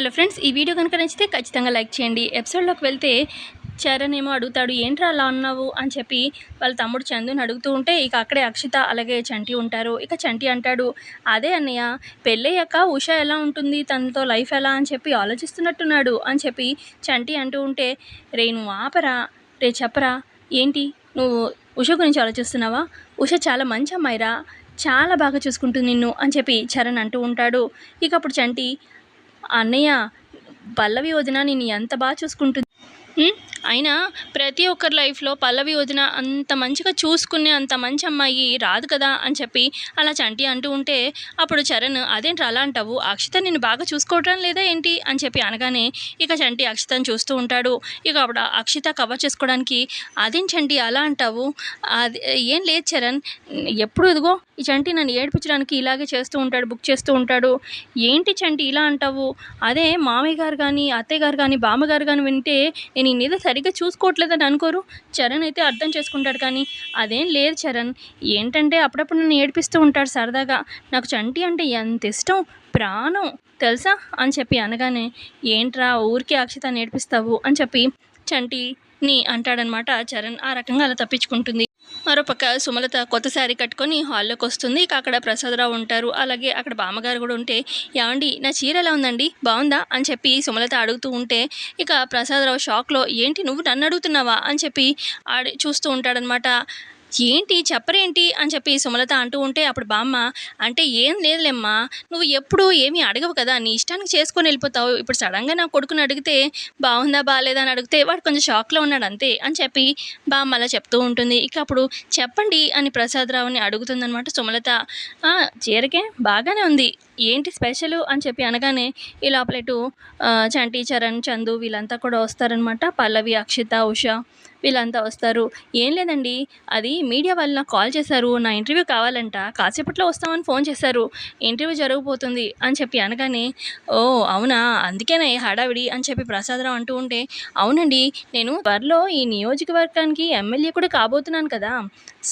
Hello friends, ఈ video కనుక నచ్చితే ఖచ్చితంగా లైక్ చేయండి. ఎపిసోడ్లోకి వెళ్తే చరణ్ ఏమో అడుగుతాడు, ఏంట్రా అలా అన్నావు అని చెప్పి వాళ్ళ తమ్ముడు చందుని అడుగుతూ ఉంటే ఇక అక్కడే అక్షిత అలాగే చంటి ఉంటారు. ఇక చంటి అంటాడు, అదే అన్నయ్య పెళ్ళయ్యాక ఉష ఎలా ఉంటుంది, తనతో లైఫ్ ఎలా అని చెప్పి ఆలోచిస్తున్నట్టున్నాడు అని చెప్పి చంటి అంటూ ఉంటే, రే నువ్వు ఆపరా, రే చెప్పరా, ఏంటి నువ్వు ఉష గురించి ఆలోచిస్తున్నావా? ఉష చాలా మంచి అమ్మాయిరా, చాలా బాగా చూసుకుంటుంది నిన్ను అని చెప్పి చరణ్ అంటూ ఉంటాడు. ఇక అప్పుడు చంటి, అన్నయ్య పల్లవి వదిన నిన్ను ఎంత బాగా చూసుకుంటుంది. అయినా ప్రతి ఒక్కరి లైఫ్లో పల్లవి వదిన అంత మంచిగా చూసుకునే అంత మంచి అమ్మాయి రాదు కదా అని చెప్పి అలా చంటి అంటూ ఉంటే అప్పుడు చరణ్, అదేంటి అలా అంటావు, అక్షిత నిన్ను బాగా చూసుకోవటం లేదా ఏంటి అని చెప్పి అనగానే ఇక చంటి అక్షితను చూస్తూ ఉంటాడు. ఇక అప్పుడు అక్షిత కవర్ చేసుకోవడానికి, అదేం చంటి అలా అంటావు, అది ఏం లేదు చరణ్, ఎప్పుడు ఇదిగో ఈ చంటి నన్ను ఏడిపించడానికి ఇలాగే చేస్తూ ఉంటాడు, బుక్ చేస్తూ ఉంటాడు, ఏంటి చంటి ఇలా అంటావు, అదే మామయ్య గారు కానీ అత్తయ్య గారు కానీ బామ్మగారు కానీ వింటే నేను ఈ మీద సరిగ్గా చూసుకోవట్లేదని అనుకోరు. చరణ్ అయితే అర్థం చేసుకుంటాడు, కానీ అదేం లేదు చరణ్, ఏంటంటే అప్పుడప్పుడు నన్ను ఏడిపిస్తూ ఉంటాడు సరదాగా, నాకు చంటి అంటే ఎంత ఇష్టం, ప్రాణం తెలుసా అని చెప్పి అనగానే, ఏంట్రా ఊరికే అక్షిత నేర్పిస్తావు అని చెప్పి చంటిని అంటాడనమాట చరణ్. ఆ రకంగా అలా తప్పించుకుంటుంది. మరోపక్క సుమలత కొత్త శారీ కట్టుకొని హాల్లోకి వస్తుంది. ఇక అక్కడ ప్రసాదరావు ఉంటారు, అలాగే అక్కడ బామ్మగారు కూడా ఉంటే, ఏమండి నా చీర ఎలా ఉందండి, బాగుందా అని చెప్పి సుమలత అడుగుతూ ఉంటే ఇక ప్రసాదరావు షాక్లో, ఏంటి నువ్వు నన్ను అడుగుతున్నావా అని చెప్పి చూస్తూ ఉంటాడనమాట. ఏంటి చెప్పరేంటి అని చెప్పి సుమలత అంటూ ఉంటే అప్పుడు బామ్మ, అంటే ఏం లేదులేమ్మా, నువ్వు ఎప్పుడు ఏమీ అడగవు కదా, నీ ఇష్టానికి చేసుకొని వెళ్ళిపోతావు, ఇప్పుడు సడన్గా నా కొడుకుని అడిగితే బాగుందా బాగాలేదా అని అడిగితే వాడు కొంచెం షాక్లో ఉన్నాడు అంతే అని చెప్పి బామ్మ అలా చెప్తూ ఉంటుంది. ఇక అప్పుడు చెప్పండి అని ప్రసాదరావుని అడుగుతుందనమాట సుమలత. చీరకే బాగానే ఉంది, ఏంటి స్పెషల్ అని చెప్పి అనగానే ఈ లోపలెటు చంటి చరణ్ చందు వీళ్ళంతా కూడా వస్తారనమాట. పల్లవి అక్షిత ఉష వీళ్ళంతా వస్తారు. ఏం లేదండి, అది మీడియా వాళ్ళు నాకు కాల్ చేశారు, నా ఇంటర్వ్యూ కావాలంట, కాసేపట్లో వస్తామని ఫోన్ చేశారు, ఇంటర్వ్యూ జరగబోతుంది అని చెప్పి అనగానే, ఓ అవునా అందుకేనా ఈ హడావిడి అని చెప్పి ప్రసాదరావు అంటూ ఉంటే, అవునండి నేను త్వరలో ఈ నియోజకవర్గానికి ఎమ్మెల్యే కూడా కాబోతున్నాను కదా,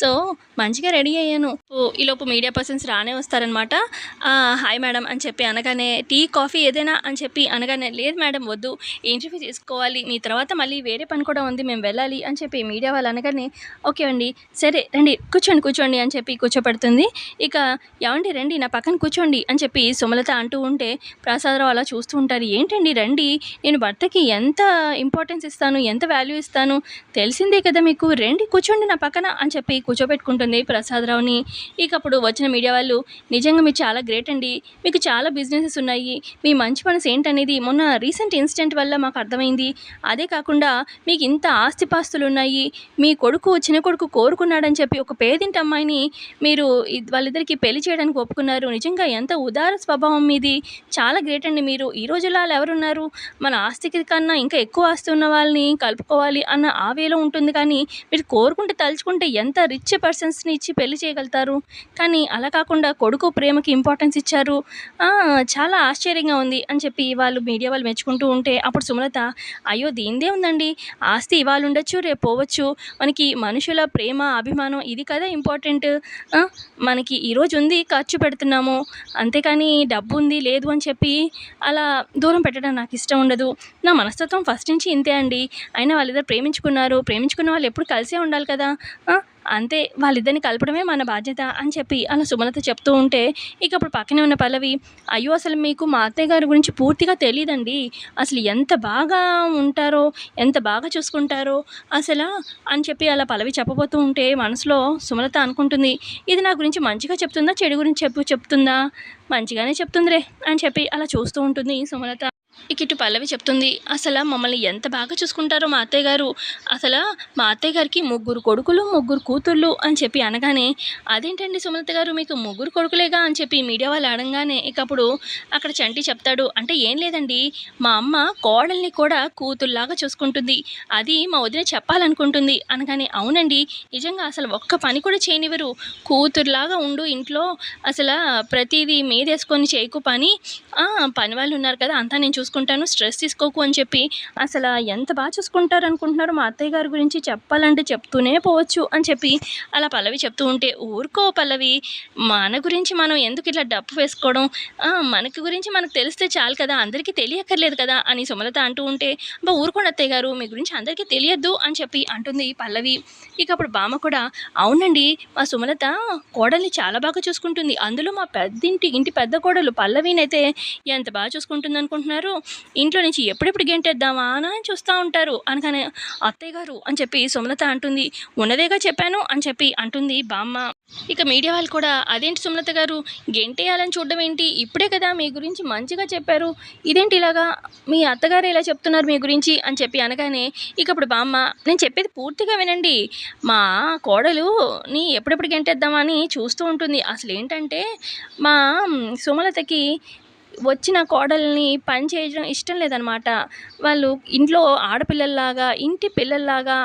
సో మంచిగా రెడీ అయ్యాను. ఈలోపు మీడియా పర్సన్స్ రానే వస్తారనమాట. హాయ్ మేడం అని చెప్పి అనగానే, టీ కాఫీ ఏదైనా అని చెప్పి అనగానే, లేదు మేడం వద్దు, ఇంటర్వ్యూ తీసుకోవాలి, మీ తర్వాత మళ్ళీ వేరే పని కూడా ఉంది, మేము వెళ్ళాలి అని చెప్పి మీడియా వాళ్ళు అనగానే, ఓకే అండి సరే రండి కూర్చోండి అని చెప్పి కూర్చోపెడుతుంది. ఇక ఏమండి రండి నా పక్కన కూర్చోండి అని చెప్పి సుమలత అంటూ ఉంటే ప్రసాదరావు అలా చూస్తూ ఉంటారు. ఏంటండి రండి, నేను భర్తకి ఎంత ఇంపార్టెన్స్ ఇస్తాను, ఎంత వాల్యూ ఇస్తాను తెలిసిందే కదా మీకు, రండి కూర్చోండి నా పక్కన అని చెప్పి కూర్చోబెట్టుకుంటుంది ప్రసాదరావుని. ఇక అప్పుడు వచ్చిన మీడియా వాళ్ళు, నిజంగా మీరు చాలా గ్రేట్ అండి, మీకు చాలా బిజినెసెస్ ఉన్నాయి, మీ మంచి మనసు ఏంటనేది మొన్న రీసెంట్ ఇన్సిడెంట్ వల్ల మాకు అర్థమైంది, అదే కాకుండా మీకు ఇంత ఆస్తిపాస్తులు ఉన్నాయి, మీ కొడుకు చిన్న కొడుకు కోరుకున్నాడని చెప్పి ఒక పేదింటి అమ్మాయిని మీరు వాళ్ళిద్దరికి పెళ్లి చేయడానికి ఒప్పుకున్నారు, నిజంగా ఎంత ఉదార స్వభావం మీది, చాలా గ్రేట్ అండి మీరు, ఈ రోజుల్లో వాళ్ళు ఎవరున్నారు, మన ఆస్తికి కన్నా ఇంకా ఎక్కువ ఆస్తి ఉన్న వాళ్ళని కలుపుకోవాలి అన్న ఆ వేలో ఉంటుంది, కానీ మీరు కోరుకుంటే తలుచుకుంటే ఎంత రిచ్ పర్సన్స్ని ఇచ్చి పెళ్లి చేయగలుగుతారు, కానీ అలా కాకుండా కొడుకు ప్రేమకి ఇంపార్టెన్స్ ఇచ్చారు, చాలా ఆశ్చర్యంగా ఉంది అని చెప్పి వాళ్ళు మీడియా వాళ్ళు మెచ్చుకుంటూ ఉంటే అప్పుడు సుమలత, అయ్యో దీనిదే ఉందండి, ఆస్తి ఇవాళ ఉండొచ్చు రేపు పోవచ్చు, మనకి మనుషుల ప్రేమ అభిమానం ఇది కదా ఇంపార్టెంట్, మనకి ఈరోజు ఉంది ఖర్చు పెడుతున్నాము, అంతేకాని డబ్బు ఉంది లేదు అని చెప్పి అలా దూరం పెట్టడం నాకు ఇష్టం ఉండదు, నా మనస్తత్వం ఫస్ట్ నుంచి ఇంతే అండి, అయినా వాళ్ళిద్దరు ప్రేమించుకున్న వాళ్ళు ఎప్పుడు కలిసే ఉండాలి కదా, అంతే వాళ్ళిద్దరిని కలపడమే మన బాధ్యత అని చెప్పి అలా సుమలత చెప్తూ ఉంటే ఇక అప్పుడు పక్కనే ఉన్న పల్లవి, అయ్యో అసలు మీకు మా అత్తయ్య గారి గురించి పూర్తిగా తెలియదండి, అసలు ఎంత బాగా ఉంటారో ఎంత బాగా చూసుకుంటారో అసలు అని చెప్పి అలా పల్లవి చెప్పబోతూ ఉంటే మనసులో సుమలత అనుకుంటుంది, ఇది నా గురించి మంచిగా చెప్తుందా చెడు గురించి చెప్తుందా, మంచిగానే చెప్తుందిరే అని చెప్పి అలా చూస్తూ ఉంటుంది సుమలత. ఇక ఇటు పల్లవి చెప్తుంది, అసలు మమ్మల్ని ఎంత బాగా చూసుకుంటారో మా అత్తయ్య గారు, అసలు మా అత్తయ్య గారికి 3 కొడుకులు 3 కూతుళ్ళు అని చెప్పి అనగానే, అదేంటండి సుమలత గారు మీకు 3 కొడుకులేగా అని చెప్పి మీడియా వాళ్ళు అనగానే ఇక అప్పుడు అక్కడ చంటి చెప్తాడు, అంటే ఏం లేదండి, మా అమ్మ కోడల్ని కూడా కూతుల్లాగా చూసుకుంటుంది, అది మా వదిన చెప్పాలనుకుంటుంది అనగానే, అవునండి నిజంగా అసలు ఒక్క పని కూడా చేయనివ్వరు, కూతురులాగా ఉండు ఇంట్లో, అసలు ప్రతిదీ మీదేసుకొని చేయకు పని, పని వాళ్ళు ఉన్నారు కదా అంతా నేను చూసుకుంటాను, స్ట్రెస్ తీసుకోకు అని చెప్పి అసలు ఎంత బాగా చూసుకుంటారనుకుంటున్నారు మా అత్తయ్య గారి గురించి, చెప్పాలంటే చెప్తూనే పోవచ్చు అని చెప్పి అలా పల్లవి చెప్తూ ఉంటే, ఊరుకో పల్లవి, మన గురించి మనం ఎందుకు ఇట్లా డప్పు వేసుకోవడం, మనకి గురించి మనకు తెలిస్తే చాలు కదా, అందరికీ తెలియక్కర్లేదు కదా అని సుమలత అంటూ ఉంటే, ఊరుకోండి అత్తయ్య గారు, మీ గురించి అందరికీ తెలియద్దు అని చెప్పి అంటుంది పల్లవి. ఇక అప్పుడు బామ్మ కూడా, అవునండి మా సుమలత కోడల్ని చాలా బాగా చూసుకుంటుంది, అందులో మా ఇంటి పెద్ద కోడలు పల్లవినైతే ఎంత బాగా చూసుకుంటుంది అనుకుంటున్నారు, ఇంట్లో నుంచి ఎప్పుడెప్పుడు గెంటేద్దామా అని చూస్తూ ఉంటారు అనగానే, అత్తయ్య గారు అని చెప్పి సుమలత అంటుంది. ఉన్నదేగా చెప్పాను అని చెప్పి అంటుంది బామ్మ. ఇక మీడియా వాళ్ళు కూడా, అదేంటి సుమలత గారు, గెంటేయాలని చూడడం ఏంటి, ఇప్పుడే కదా మీ గురించి మంచిగా చెప్పారు, ఇదేంటి ఇలాగా మీ అత్తగారు ఇలా చెప్తున్నారు మీ గురించి అని చెప్పి అనగానే, ఇక అప్పుడు బామ్మ, నేను చెప్పేది పూర్తిగా వినండి, మా కోడలుని ఎప్పుడెప్పుడు గెంటేద్దామా అని చూస్తూ ఉంటుంది. అసలు ఏంటంటే మా సుమలతకి వచ్చిన కోడల్ని పని చేయడం ఇష్టం లేదనమాట, వాళ్ళు ఇంట్లో ఆడపిల్లల్లాగా ఇంటి పిల్లల్లాగా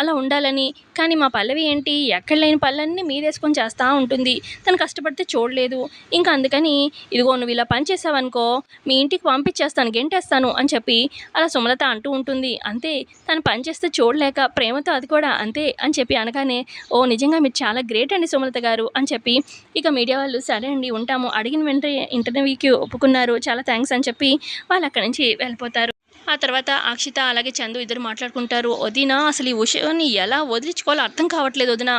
అలా ఉండాలని. కానీ మా పల్లవి ఏంటి, ఎక్కడ లేని పనులన్నీ మీదేసుకొని చేస్తూ ఉంటుంది, తను కష్టపడితే చూడలేదు, ఇంకా అందుకని ఇదిగో నువ్వు ఇలా పని చేసావనుకో మీ ఇంటికి పంపించేస్తాను, గెంటేస్తాను అని చెప్పి అలా సుమలత అంటూ ఉంటుంది. అంతే, తను పని చేస్తే చూడలేక ప్రేమతో అది కూడా అంతే అని చెప్పి అనగానే, ఓ నిజంగా మీరు చాలా గ్రేట్ అండి సుమలత గారు అని చెప్పి ఇక మీడియా వాళ్ళు, సరే అండి ఉంటాము, అడిగిన వెంటనే ఇంటర్వ్యూకి ఒప్పుకున్నారు, చాలా థ్యాంక్స్ అని చెప్పి వాళ్ళు అక్కడి నుంచి వెళ్ళిపోతారు. ఆ తర్వాత అక్షిత అలాగే చందు ఇద్దరు మాట్లాడుకుంటారు. వదిన, అసలు ఈ విషయాన్ని ఎలా వదిలించుకోవాలో అర్థం కావట్లేదు వదిన,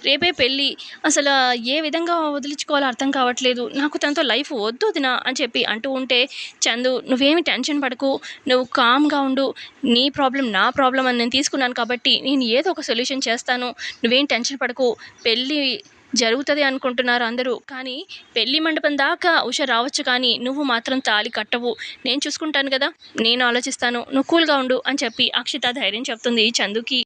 రేపే పెళ్ళి, అసలు ఏ విధంగా వదిలించుకోవాలో అర్థం కావట్లేదు, నాకు తనతో లైఫ్ వద్దు వదిన అని చెప్పి అంటూ ఉంటే, చందు నువ్వేమి టెన్షన్ పడకు, నువ్వు కామ్గా ఉండు, నీ ప్రాబ్లం నా ప్రాబ్లం అని నేను తీసుకున్నాను కాబట్టి నేను ఏదో ఒక సొల్యూషన్ చేస్తాను, నువ్వేం టెన్షన్ పడకు, పెళ్ళి జరుగుతుంది అనుకుంటున్నారు అందరూ, కానీ పెళ్లి మండపం దాకా ఉష రావచ్చు, కానీ నువ్వు మాత్రం తాళి కట్టవు, నేను చూసుకుంటాను కదా, నేను ఆలోచిస్తాను, నువ్వు కూల్గా ఉండు అని చెప్పి అక్షిత ధైర్యం చెప్తుంది చందుకి.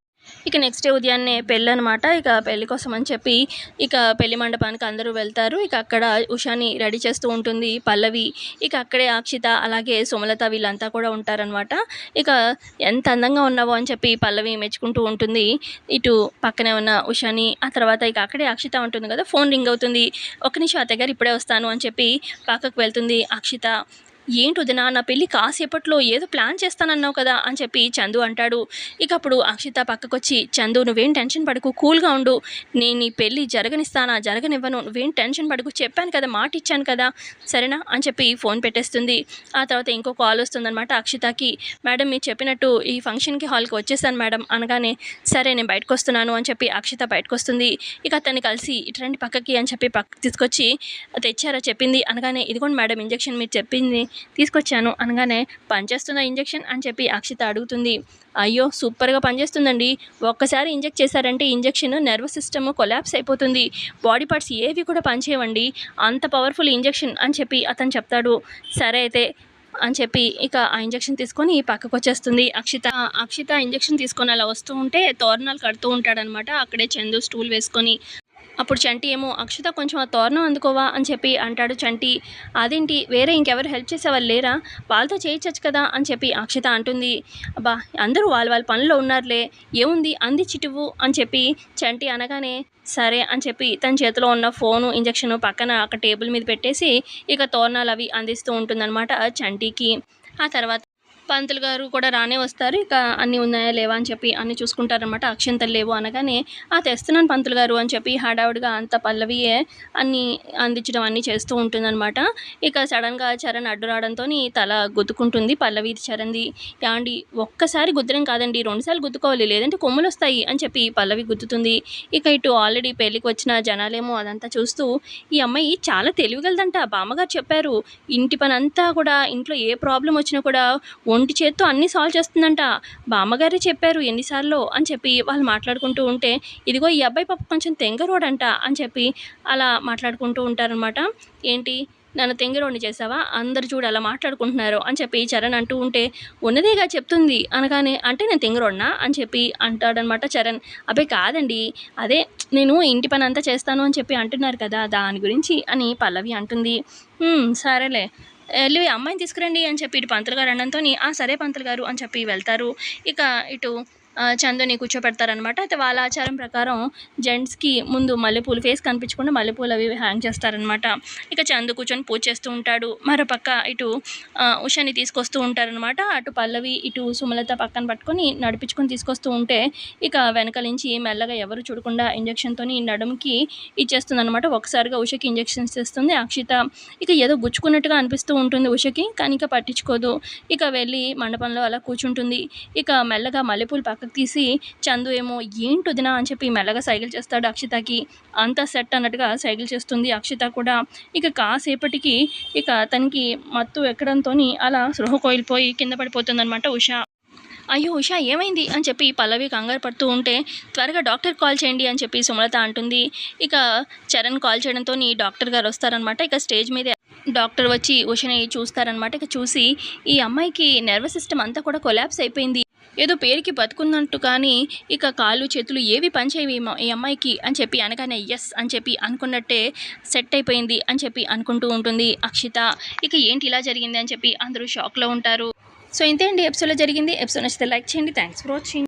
ఇక నెక్స్ట్ డే ఉదయాన్నే పెళ్ళి అనమాట. ఇక పెళ్లి కోసం అని చెప్పి ఇక పెళ్లి మండపానికి అందరూ వెళ్తారు. ఇక అక్కడ ఉషాని రెడీ చేస్తూ ఉంటుంది పల్లవి. ఇక అక్కడే అక్షిత అలాగే సుమలత వీళ్ళంతా కూడా ఉంటారనమాట. ఇక ఎంత అందంగా ఉన్నావో అని చెప్పి పల్లవి మెచ్చుకుంటూ ఉంటుంది ఇటు పక్కనే ఉన్న ఉషాని. ఆ తర్వాత ఇక అక్కడే అక్షిత ఉంటుంది కదా, ఫోన్ రింగ్ అవుతుంది. ఒక్క నిమిషం అత్తయ్య గారు ఇప్పుడే వస్తాను అని చెప్పి పక్కకు వెళ్తుంది అక్షిత. ఏంటి వదినా, నా పెళ్ళి కాసేపట్లో ఏదో ప్లాన్ చేస్తానన్నావు కదా అని చెప్పి చందు అంటాడు. ఇక అప్పుడు అక్షిత పక్కకొచ్చి, చందు నువ్వేం టెన్షన్ పడకు, కూల్గా ఉండు, నేను ఈ పెళ్ళి జరగనిస్తానా జరగనివ్వను, నువ్వేం టెన్షన్ పడకు, చెప్పాను కదా, మాట ఇచ్చాను కదా, సరేనా అని చెప్పి ఫోన్ పెట్టేస్తుంది. ఆ తర్వాత ఇంకో కాల్ వస్తుందన్నమాట అక్షితకి. మేడం మీరు చెప్పినట్టు ఈ ఫంక్షన్కి హాల్కి వచ్చేసాను మేడం అనగానే, సరే నేను బయటకు వస్తున్నాను అని చెప్పి అక్షిత బయటకు వస్తుంది. ఇక అతన్ని కలిసి ఇటువంటి పక్కకి అని చెప్పి పక్కకి తీసుకొచ్చి, తెచ్చారా చెప్పింది అనగానే, ఇదిగోండి మేడం ఇంజెక్షన్ మీరు చెప్పింది తీసుకొచ్చాను అనగానే, పనిచేస్తున్న ఇంజెక్షన్ అని చెప్పి అక్షిత అడుగుతుంది. అయ్యో సూపర్గా పనిచేస్తుందండి, ఒక్కసారి ఇంజెక్ట్ చేశారంటే ఇంజెక్షన్ నర్వస్ సిస్టమ్ కొలాప్స్ అయిపోతుంది, బాడీ పార్ట్స్ ఏవి కూడా పనిచేయవండి, అంత పవర్ఫుల్ ఇంజెక్షన్ అని చెప్పి అతను చెప్తాడు. సరే అయితే అని చెప్పి ఇక ఆ ఇంజెక్షన్ తీసుకొని పక్కకు వచ్చేస్తుంది అక్షిత ఇంజెక్షన్ తీసుకొని అలా వస్తూ ఉంటే తోరణాలు కడుతూ ఉంటాడనమాట అక్కడే చందు స్టూల్ వేసుకొని. అప్పుడు చంటి ఏమో, అక్షిత కొంచెం ఆ తోరణం అందుకోవా అని చెప్పి అంటాడు చంటి. అదేంటి వేరే ఇంకెవరు హెల్ప్ చేసేవాళ్ళు లేరా, వాళ్ళతో చేయించచ్చు కదా అని చెప్పి అక్షిత అంటుంది. అబ్బా అందరూ వాళ్ళ పనుల్లో ఉన్నారులే, ఏముంది అంది చిటువు అని చెప్పి చంటి అనగానే, సరే అని చెప్పి తన చేతిలో ఉన్న ఫోను ఇంజెక్షన్ పక్కన అక్కడ టేబుల్ మీద పెట్టేసి ఇక తోరణాలు అవి అందిస్తూ ఉంటుందన్నమాట చంటికి. ఆ తర్వాత పంతులు గారు కూడా రానే వస్తారు. ఇక అన్నీ ఉన్నాయా లేవా అని చెప్పి అన్నీ చూసుకుంటారనమాట. అక్షంతలు లేవు అనగానే, తెస్తున్నాను పంతులు గారు అని చెప్పి హడావుడిగా అంత పల్లవియే అన్నీ అందించడం అన్నీ చేస్తూ ఉంటుందన్నమాట. ఇక సడన్గా చరణ్ అడ్డు రావడంతో తల గుద్దుకుంటుంది పల్లవి చరణ్ది. యాండి ఒక్కసారి గుద్దడం కాదండి, 2 సార్లు గుద్దుకోవాలి, లేదంటే కొమ్ములు వస్తాయి అని చెప్పి పల్లవి గుద్దుతుంది. ఇక ఇటు ఆల్రెడీ పెళ్ళికి వచ్చిన జనాలేమో అదంతా చూస్తూ, ఈ అమ్మాయి చాలా తెలివిగలదంట, బామ్మగారు చెప్పారు, ఇంటి పని అంతా కూడా ఇంట్లో ఏ ప్రాబ్లం వచ్చినా కూడా ఒంటి చేత్తో అన్నీ సాల్వ్ చేస్తుందంట, బామ్మగారే చెప్పారు ఎన్నిసార్లు అని చెప్పి వాళ్ళు మాట్లాడుకుంటూ ఉంటే, ఇదిగో ఈ అబ్బాయి పాప కొంచెం తెంగరోడంట అని చెప్పి అలా మాట్లాడుకుంటూ ఉంటారనమాట. ఏంటి నన్ను తెంగరోడిని చేసావా, అందరు చూడు అలా మాట్లాడుకుంటున్నారు అని చెప్పి చరణ్ అంటూ ఉంటే, ఉన్నదేగా చెప్తుంది అనగానే, అంటే నేను తెంగరోడ్నా అని చెప్పి అంటాడనమాట చరణ్. అబ్బాయి కాదండి, అదే నేను ఇంటి పని అంతా చేస్తాను అని చెప్పి అంటున్నారు కదా దాని గురించి అని పల్లవి అంటుంది. సరేలే వెళ్ళి అమ్మాయిని తీసుకురండి అని చెప్పి ఇటు పంతులు గారు అనడంతో, సరే పంతులు గారు అని చెప్పి వెళ్తారు. ఇక ఇటు చందుని కూర్చోపెడతారనమాట. అయితే వాళ్ళ ఆచారం ప్రకారం జెంట్స్‌కి ముందు మల్లెపూలు ఫేస్ కనిపించకుండా మల్లెపూలు అవి ఇవి హ్యాంగ్ చేస్తారనమాట. ఇక చందు కూర్చొని పూజ చేస్తూ ఉంటాడు. మరోపక్క ఇటు ఉషని తీసుకొస్తూ ఉంటారనమాట. అటు పల్లవి, ఇటు సుమలత పక్కన పట్టుకొని నడిపించుకొని తీసుకొస్తూ ఉంటే ఇక వెనకాల నుంచి మెల్లగా ఎవరు చూడకుండా ఇంజెక్షన్‌తోని నడుముకి ఇచ్చేస్తుందనమాట. ఒకసారిగా ఉషకి ఇంజెక్షన్స్ ఇస్తుంది అక్షిత. ఇక ఏదో గుచ్చుకున్నట్టుగా అనిపిస్తూ ఉంటుంది ఉషకి. కానీ ఇక పట్టించుకోదు. ఇక వెళ్ళి మండపంలో అలా కూర్చుంటుంది. ఇక మెల్లగా మల్లెపూలు పక్కకు తీసి చందు ఏమో ఏంటొదినా అని చెప్పి మెల్లగా సైగలు చేస్తాడు అక్షితకి. అంతా సెట్ అన్నట్టుగా సైగలు చేస్తుంది అక్షిత కూడా. ఇక కాసేపటికి ఇక తనకి మత్తు ఎక్కడంతోని అలా స్పృహ కోల్పోయి కింద పడిపోతుందనమాట ఉష. అయ్యో! ఉష ఏమైంది అని చెప్పి పల్లవి కంగారు పడుతూ ఉంటే, త్వరగా డాక్టర్‌కి కాల్ చేయండి అని చెప్పి సుమలత అంటుంది. ఇక చరణ్ కాల్ చేయడంతోని డాక్టర్ గారు వస్తారనమాట. ఇక స్టేజ్ మీదే డాక్టర్ వచ్చి ఉషని చూస్తారనమాట. ఇక చూసి ఈ అమ్మాయికి నర్వస్ సిస్టమ్ అంతా కూడా కొలాప్స్ అయిపోయింది. ఏదో పేరుకి బతుకున్నట్టు కానీ ఇక కాళ్ళు చేతులు ఏవి పనిచేయవు ఈ అమ్మాయికి అని చెప్పి అనగానే యెస్ అని చెప్పి అనుకున్నట్టే సెట్ అయిపోయింది అని చెప్పి అనుకుంటూ ఉంటుంది అక్షిత. ఇక ఏంటి ఇలా జరిగింది అని చెప్పి అందరూ షాక్‌లో ఉంటారు. సో ఇంతే అండి ఎపిసోడ్‌లో జరిగింది. ఎపిసోడ్ నచ్చితే లైక్ చేయండి. Thanks for watching.